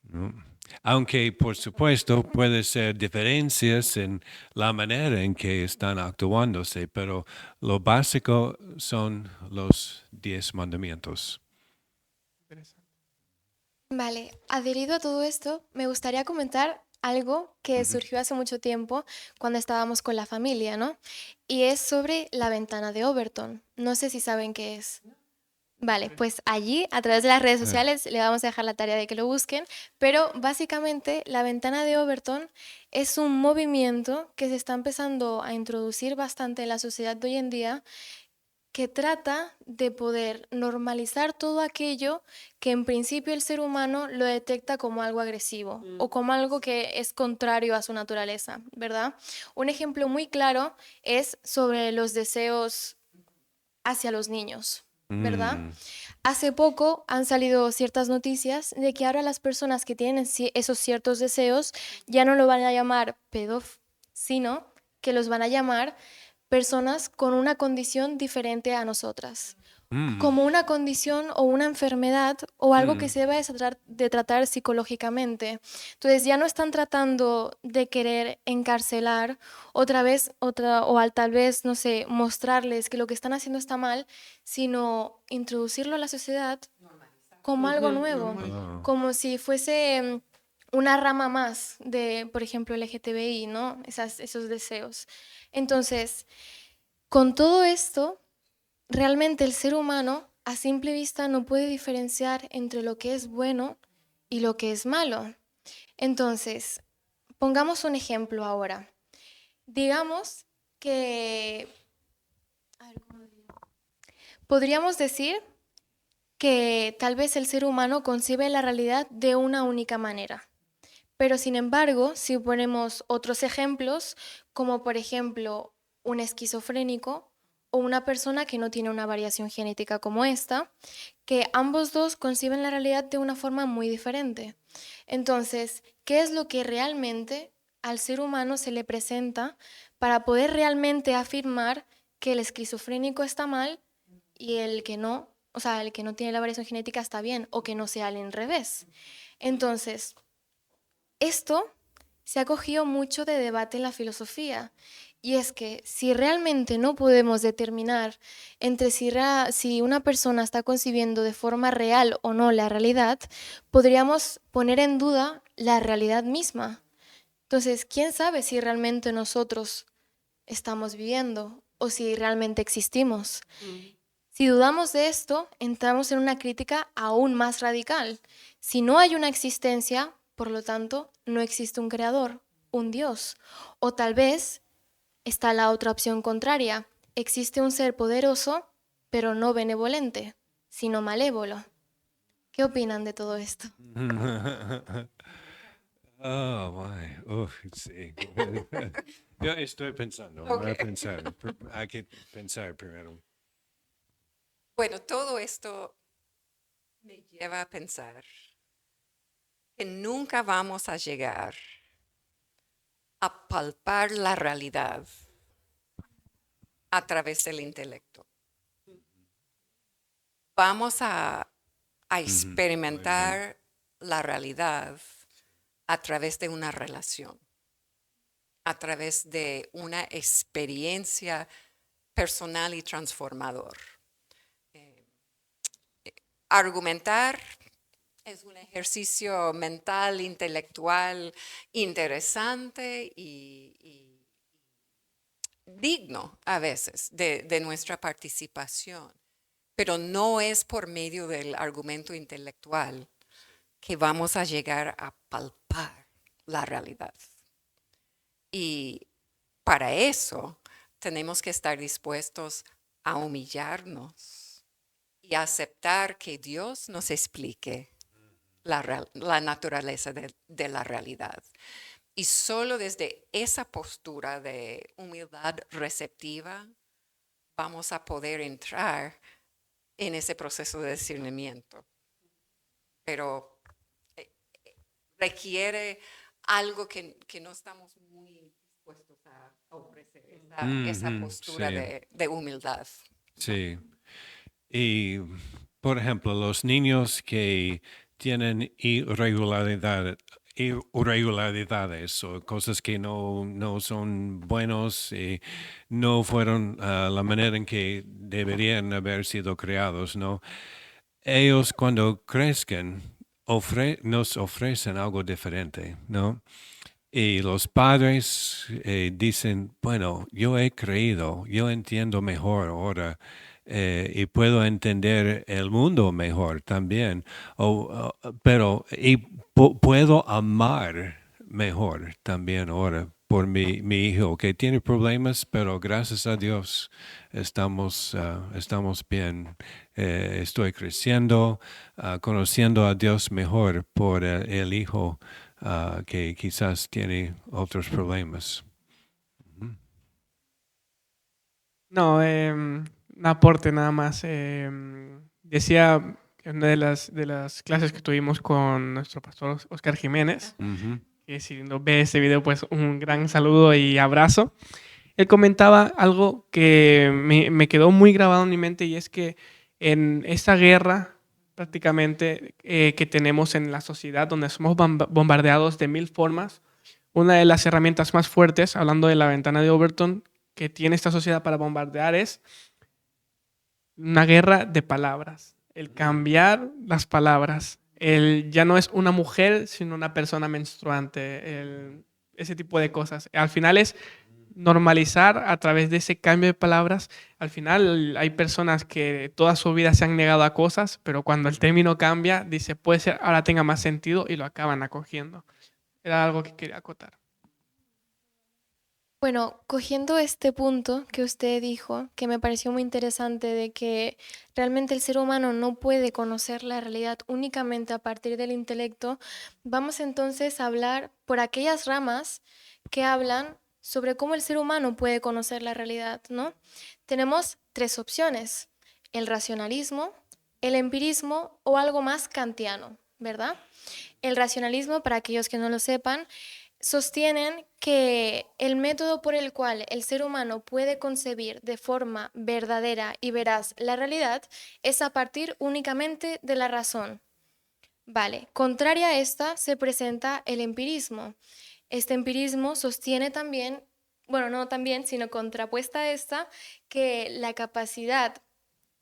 ¿no? Aunque, por supuesto, puede ser diferencias en la manera en que están actuándose, pero lo básico son los 10 mandamientos. Vale, adherido a todo esto, me gustaría comentar algo que Ujú. surgió hace mucho tiempo cuando estábamos con la familia, ¿no? Y es sobre la ventana de Overton. No sé si saben qué es. Vale, pues allí, a través de las redes Eh, sociales, le vamos a dejar la tarea de que lo busquen, pero básicamente la ventana de Overton es un movimiento que se está empezando a introducir bastante en la sociedad de hoy en día, que trata de poder normalizar todo aquello que en principio el ser humano lo detecta como algo agresivo o como algo que es contrario a su naturaleza, ¿verdad? Un ejemplo muy claro es sobre los deseos hacia los niños, ¿verdad? mm, Hace poco han salido ciertas noticias de que ahora las personas que tienen esos ciertos deseos ya no lo van a llamar pedófilos, sino que los van a llamar personas con una condición diferente a nosotras, mm, como una condición o una enfermedad o algo que mm, se deba de tratar psicológicamente. Entonces ya no están tratando de querer encarcelar otra vez, tal vez, no sé, mostrarles que lo que están haciendo está mal, sino introducirlo a la sociedad como algo nuevo, ah, como si fuese una rama más de, por ejemplo, el LGTBI, ¿no? Esos deseos. Entonces, con todo esto, realmente el ser humano a simple vista no puede diferenciar entre lo que es bueno y lo que es malo. Entonces, pongamos un ejemplo ahora. Digamos que, a ver, ¿cómo diría? Podríamos decir que tal vez el ser humano concibe la realidad de una única manera. Pero sin embargo, si ponemos otros ejemplos, como por ejemplo un esquizofrénico o una persona que no tiene una variación genética como esta, que ambos dos conciben la realidad de una forma muy diferente. Entonces, ¿qué es lo que realmente al ser humano se le presenta para poder realmente afirmar que el esquizofrénico está mal y el que no, o sea, el que no tiene la variación genética está bien, o que no sea al revés? Entonces, esto se ha cogido mucho de debate en la filosofía, y es que si realmente no podemos determinar entre si una persona está concibiendo de forma real o no la realidad, podríamos poner en duda la realidad misma. Entonces, ¿quién sabe si realmente nosotros estamos viviendo o si realmente existimos? Si dudamos de esto, entramos en una crítica aún más radical. Si no hay una existencia, por lo tanto, no existe un creador, un Dios. O tal vez está la otra opción contraria. Existe un ser poderoso, pero no benevolente, sino malévolo. ¿Qué opinan de todo esto? oh, my. Uf, sí. Yo estoy pensando, Ok. voy a pensar. Hay que pensar primero. Bueno, todo esto me lleva a pensar que nunca vamos a llegar a palpar la realidad a través del intelecto. Vamos a Ujú, muy bien. experimentar la realidad a través de una relación, a través de una experiencia personal y transformador. Argumentar es un ejercicio mental, intelectual, interesante y digno a veces de nuestra participación, pero no es por medio del argumento intelectual que vamos a llegar a palpar la realidad. Y para eso tenemos que estar dispuestos a humillarnos y aceptar que Dios nos explique la naturaleza de la realidad. Y solo desde esa postura de humildad receptiva vamos a poder entrar en ese proceso de discernimiento. Pero eh, requiere algo que no estamos muy dispuestos a ofrecer, esa Ujú, postura sí, de humildad. sí. Y, por ejemplo, los niños que tienen irregularidades o cosas que no son buenos y no fueron la manera en que deberían haber sido creados, ¿no? Ellos cuando crezcan nos ofrecen algo diferente, ¿no? Y los padres dicen, bueno, yo he creído, yo entiendo mejor ahora y puedo entender el mundo mejor también, pero puedo amar mejor también ahora por mi hijo que tiene problemas, pero gracias a Dios estamos bien. Estoy creciendo, conociendo a Dios mejor por el hijo que quizás tiene otros problemas. No, un aporte nada más. Decía en una de las clases que tuvimos con nuestro pastor Oscar Jiménez, Ujú. que si no ve este video, pues un gran saludo y abrazo. Él comentaba algo que me quedó muy grabado en mi mente y es que en esta guerra prácticamente que tenemos en la sociedad, donde somos bombardeados de mil formas, una de las herramientas más fuertes, hablando de la ventana de Overton, que tiene esta sociedad para bombardear es una guerra de palabras, el cambiar las palabras, el ya no es una mujer, sino una persona menstruante, ese tipo de cosas. Al final es normalizar a través de ese cambio de palabras. Al final hay personas que toda su vida se han negado a cosas, pero cuando el término cambia, dice, puede ser, ahora tenga más sentido y lo acaban acogiendo. Era algo que quería acotar. Bueno, cogiendo este punto que usted dijo, que me pareció muy interesante, de que realmente el ser humano no puede conocer la realidad únicamente a partir del intelecto, vamos entonces a hablar por aquellas ramas que hablan sobre cómo el ser humano puede conocer la realidad, ¿no? Tenemos tres opciones: el racionalismo, el empirismo o algo más kantiano, ¿verdad? El racionalismo, para aquellos que no lo sepan, sostienen que el método por el cual el ser humano puede concebir de forma verdadera y veraz la realidad es a partir únicamente de la razón. Vale, contraria a esta se presenta el empirismo. Este empirismo sostiene también, bueno, no también, sino contrapuesta a esta, que la capacidad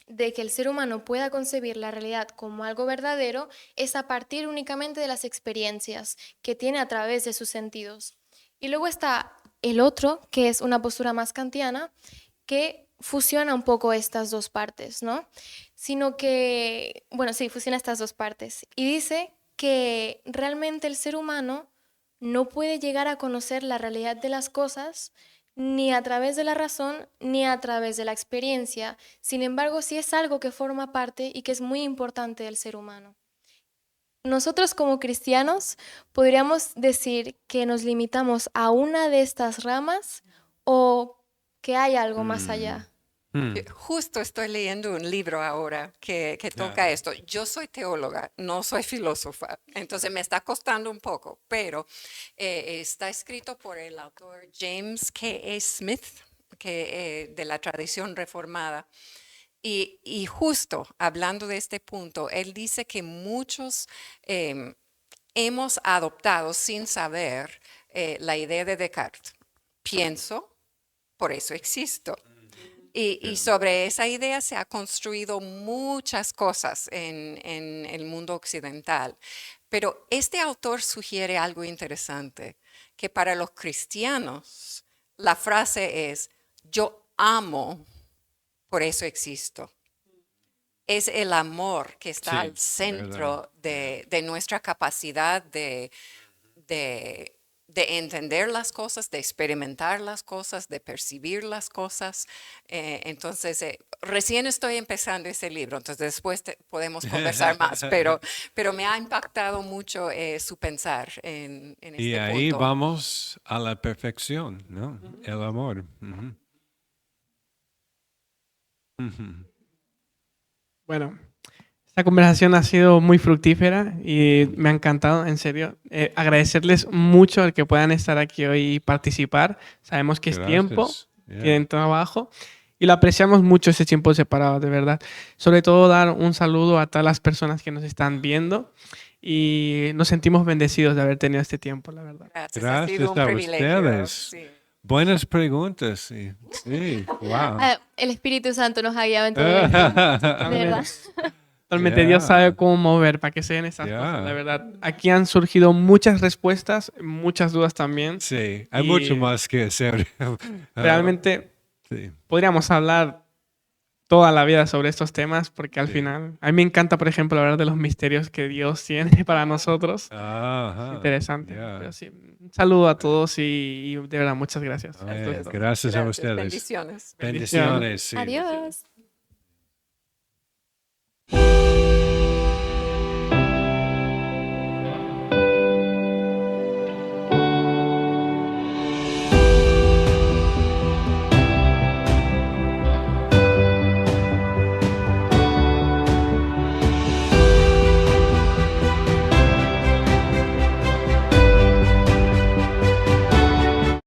de que el ser humano pueda concebir la realidad como algo verdadero es a partir únicamente de las experiencias que tiene a través de sus sentidos. Y luego está el otro, que es una postura más kantiana, que fusiona un poco estas dos partes, ¿no? Sino que, bueno, sí, fusiona estas dos partes y dice que realmente el ser humano no puede llegar a conocer la realidad de las cosas ni a través de la razón ni a través de la experiencia. Sin embargo, sí es algo que forma parte y que es muy importante del ser humano. Nosotros como cristianos podríamos decir que nos limitamos a una de estas ramas o que hay algo más allá. Justo estoy leyendo un libro ahora que toca esto. Yo soy teóloga, no soy filósofa, entonces me está costando un poco, pero está escrito por el autor James K. Smith, de la tradición reformada. Y justo hablando de este punto, él dice que muchos hemos adoptado sin saber la idea de Descartes. Pienso, por eso existo. Y sobre esa idea se ha construido muchas cosas en el mundo occidental. Pero este autor sugiere algo interesante, que para los cristianos la frase es, yo amo, por eso existo. Es el amor que está al centro de nuestra capacidad de entender las cosas, de experimentar las cosas, de percibir las cosas. Entonces, recién estoy empezando ese libro, entonces después podemos conversar más, pero me ha impactado mucho su pensar en este punto. Y ahí vamos a la perfección, ¿no? El amor. Bueno, esta conversación ha sido muy fructífera y me ha encantado, en serio. Agradecerles mucho el que puedan estar aquí hoy y participar. Sabemos que es tiempo, tienen trabajo y lo apreciamos mucho ese tiempo separado, de verdad. Sobre todo dar un saludo a todas las personas que nos están viendo. y nos sentimos bendecidos de haber tenido este tiempo, la verdad. Gracias, ha Gracias sido un a privilegio. ustedes. Sí. Buenas preguntas. Sí, sí, wow. El Espíritu Santo nos ha guiado en todo esto. De verdad. Totalmente, Yeah. Dios sabe cómo mover para que se den esas Yeah. cosas, la verdad. Aquí han surgido muchas respuestas, muchas dudas también. Sí, hay Y mucho más que hacer. Realmente Sí. podríamos hablar toda la vida sobre estos temas porque al Sí. final, a mí me encanta, por ejemplo, hablar de los misterios que Dios tiene para nosotros. Ajá. Interesante. Yeah. Pero sí, un saludo a todos y de verdad, muchas gracias. Amén. Esto es todo. Gracias a ustedes. Bendiciones. Bendiciones. Sí. Adiós.